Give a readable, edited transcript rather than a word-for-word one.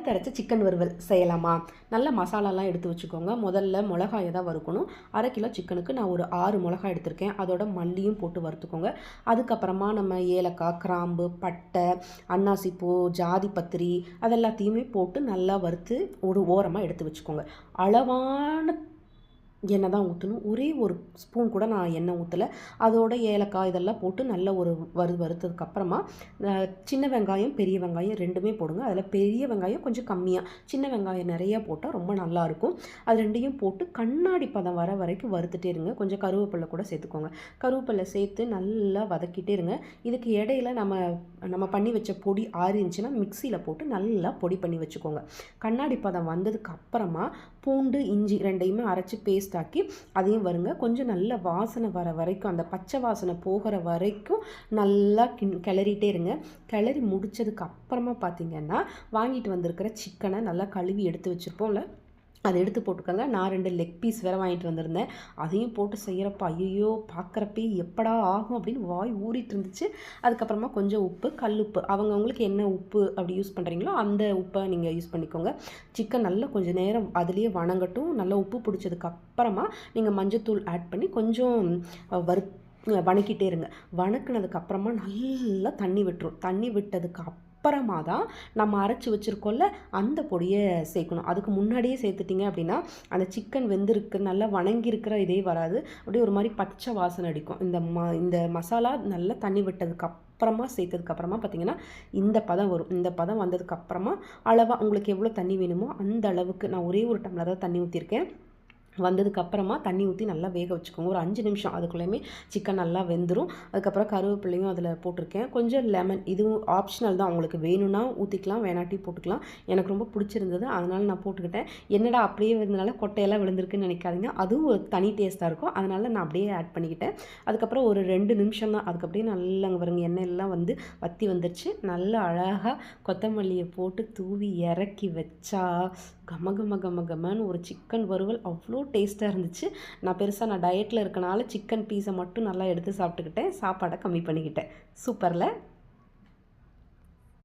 வறுத்தரைச்ச chicken வறுவல் செய்யலாமா? நல்ல மசாலாலாம் எடுத்து வச்சுக்கோங்க. முதல்ல மிளகாயை தான் வறுக்கணும். 1/2 கிலோ சிக்கனுக்கு நான் ஒரு 6 மிளகாய் எடுத்திருக்கேன். அதோட மல்லியும் போட்டு வறுத்துக்கோங்க. அதுக்கப்புறமா நம்ம ஏலக்காய், கிராம்பு, பட்டை, அன்னாசிப்பூ, ஜாதி பத்திரி அதெல்லாத்தையுமே போட்டு நல்லா வறுத்து ஒரு ஓரமாக எடுத்து வச்சுக்கோங்க. அளவான எண்ணெய் தான் ஊற்றணும். ஒரே ஒரு ஸ்பூன் கூட நான் எண்ணெய் ஊற்றலை. அதோட ஏலக்காய் இதெல்லாம் போட்டு நல்ல ஒரு வறுத்ததுக்கப்புறமா சின்ன வெங்காயம், பெரிய வெங்காயம் 2மே போடுங்க. அதில் பெரிய வெங்காயம் கொஞ்சம் கம்மியாக, சின்ன வெங்காயம் நிறையா போட்டால் ரொம்ப நல்லாயிருக்கும். அது 2யும் போட்டு கண்ணாடி பதம் வர வரைக்கும் வறுத்துட்டே இருங்க. கொஞ்சம் கருவேப்பிலை கூட சேர்த்துக்கோங்க. கருவேப்பிலை சேர்த்து நல்லா வதக்கிட்டே இருங்க. இதுக்கு இடையில நம்ம பண்ணி வச்ச பொடி ஆறிஞ்சுன்னா மிக்சியில் போட்டு நல்லா பொடி பண்ணி வச்சுக்கோங்க. கண்ணாடி பதம் வந்ததுக்கு அப்புறமா பூண்டு, இஞ்சி 2யுமே அரைச்சி பேஸ்ட் ஆக்கி அதையும் வருங்க. கொஞ்சம் நல்ல வாசனை வர வரைக்கும், அந்த பச்சை வாசனை போகிற வரைக்கும் நல்லா கிளறிட்டே இருங்க. கிளறி முடித்ததுக்கு அப்புறமா பார்த்திங்கன்னா வாங்கிட்டு வந்திருக்கிற சிக்கனை நல்லா கழுவி எடுத்து வச்சுருப்போம்ல, அதை எடுத்து போட்டுக்கோங்க. நான் 2 லெக் பீஸ் வேறு வாங்கிட்டு வந்திருந்தேன். அதையும் போட்டு செய்கிறப்ப ஐயோ பார்க்குறப்பே எப்படா ஆகும் அப்படின்னு வாய் ஊறிட்டு இருந்துச்சு. அதுக்கப்புறமா கொஞ்சம் உப்பு, கல்லுப்பு, அவங்கவுங்களுக்கு என்ன உப்பு அப்படி யூஸ் பண்ணுறீங்களோ அந்த உப்பை நீங்கள் யூஸ் பண்ணிக்கோங்க. சிக்கன் நல்லா கொஞ்சம் நேரம் அதுலேயே வணங்கட்டும். நல்லா உப்பு பிடிச்சதுக்கப்புறமா நீங்கள் மஞ்சத்தூள் ஆட் பண்ணி கொஞ்சம் வணக்கிட்டே இருங்க. வணக்கினதுக்கப்புறமா நல்லா தண்ணி விட்டுரும். தண்ணி விட்டதுக்கு அப்புறமா தான் நம்ம அரைச்சி வச்சுருக்கோம்ல அந்த பொடியை சேர்க்கணும். அதுக்கு முன்னாடியே சேர்த்துட்டிங்க அப்படின்னா அந்த சிக்கன் வெந்திருக்கு நல்லா வணங்கியிருக்கிற இதே வராது. அப்படியே ஒரு மாதிரி பச்சை வாசனை அடிக்கும். இந்த மசாலா நல்லா தண்ணி விட்டதுக்கு அப்புறமா சேர்த்ததுக்கப்புறமா பார்த்திங்கன்னா இந்த பதம் வரும். இந்த பதம் வந்ததுக்கப்புறமா அளவாக உங்களுக்கு எவ்வளோ தண்ணி வேணுமோ அந்த அளவுக்கு, நான் ஒரே ஒரு டம்ளர் தான் தண்ணி ஊற்றிருக்கேன். வந்ததுக்கப்புறமா தண்ணி ஊற்றி நல்லா வேக வச்சுக்கோங்க. ஒரு 5 நிமிஷம் அதுக்குள்ளேயுமே சிக்கன் நல்லா வெந்துடும். அதுக்கப்புறம் கருவேப்பிலையும் அதில் போட்டிருக்கேன். கொஞ்சம் லெமன், இதுவும் ஆப்ஷனல் தான், உங்களுக்கு வேணும்னா ஊற்றிக்கலாம், வேணாட்டி போட்டுக்கலாம். எனக்கு ரொம்ப பிடிச்சிருந்தது அதனால் நான் போட்டுக்கிட்டேன். என்னடா அப்படியே இருந்தனால கொட்டையெல்லாம் விழுந்திருக்குன்னு நினைக்காதீங்க, அதுவும் ஒரு தனி டேஸ்ட்டாக இருக்கும். அதனால் நான் அப்படியே ஆட் பண்ணிக்கிட்டேன். அதுக்கப்புறம் ஒரு 2 நிமிஷம் தான். அதுக்கு அப்படியே நல்லா அங்கே பாருங்க எண்ணெய் எல்லாம் வந்து வற்றி வந்துருச்சு. நல்லா அழகாக கொத்தமல்லியை போட்டு தூவி இறக்கி வச்சா கமன்னு ஒரு சிக்கன் வறுவல் அவ்வளோ டேஸ்ட்டாக இருந்துச்சு. நான் டயட்டில் இருக்கனால சிக்கன் பீஸை மட்டும் நல்லா எடுத்து சாப்பிட்டுக்கிட்டேன். சாப்பாடை கம்மி பண்ணிக்கிட்டேன். சூப்பரில்.